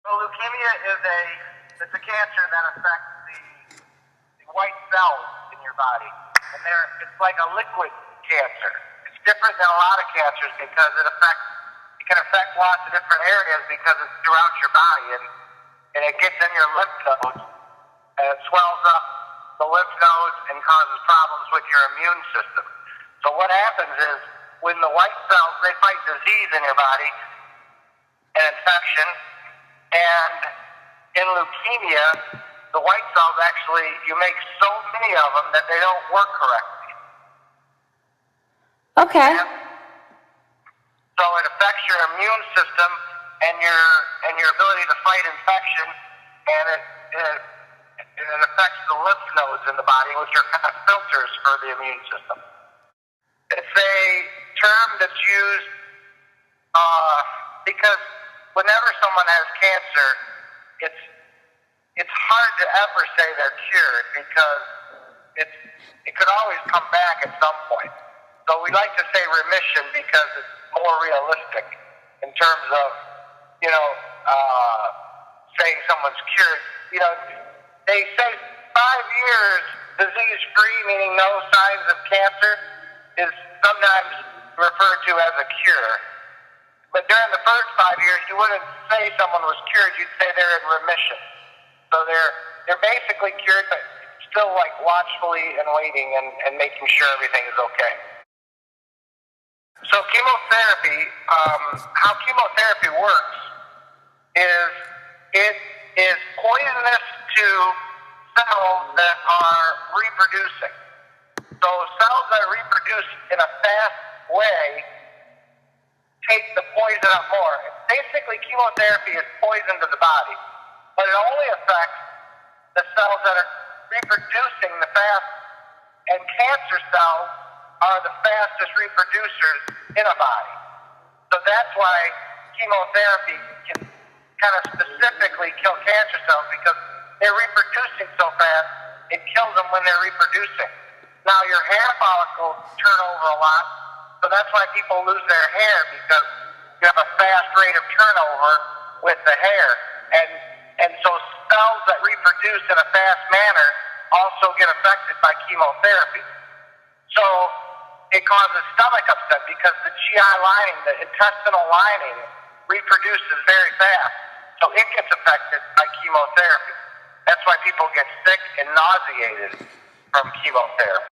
So leukemia is it's a cancer that affects the white cells in your body, and it's like a liquid cancer. It's different than a lot of cancers because it can affect lots of different areas because it's throughout your body, and it gets in your lymph nodes and it swells up the lymph nodes and causes problems with your immune system. So what happens is when the white cells, they fight disease in your body, an infection, and in leukemia, the white cells actually, you make so many of them that they don't work correctly. Okay. And so it affects your immune system and your ability to fight infection, and it affects the lymph nodes in the body, which are kind of filters for the immune system. It's a term that's used because whenever someone has cancer, it's hard to ever say they're cured because it could always come back at some point. So we like to say remission because it's more realistic in terms of, saying someone's cured. They say 5 years disease-free, meaning no signs of cancer, is sometimes referred to as a cure. But during the first 5 years, you wouldn't say someone was cured, you'd say they're in remission. So they're basically cured, but still like watchfully and waiting and making sure everything is okay. So chemotherapy, how chemotherapy works is it is poisonous to cells that are reproducing. So cells that reproduce in a fast way take the poison up more. Basically, chemotherapy is poison to the body, but it only affects the cells that are reproducing the fast, and cancer cells are the fastest reproducers in a body. So that's why chemotherapy can kind of specifically kill cancer cells, because they're reproducing so fast, it kills them when they're reproducing. Now, your hair follicles turn over a lot, so that's why people lose their hair, because you have a fast rate of turnover with the hair. And so cells that reproduce in a fast manner also get affected by chemotherapy. So it causes stomach upset because the GI lining, the intestinal lining, reproduces very fast. So it gets affected by chemotherapy. That's why people get sick and nauseated from chemotherapy.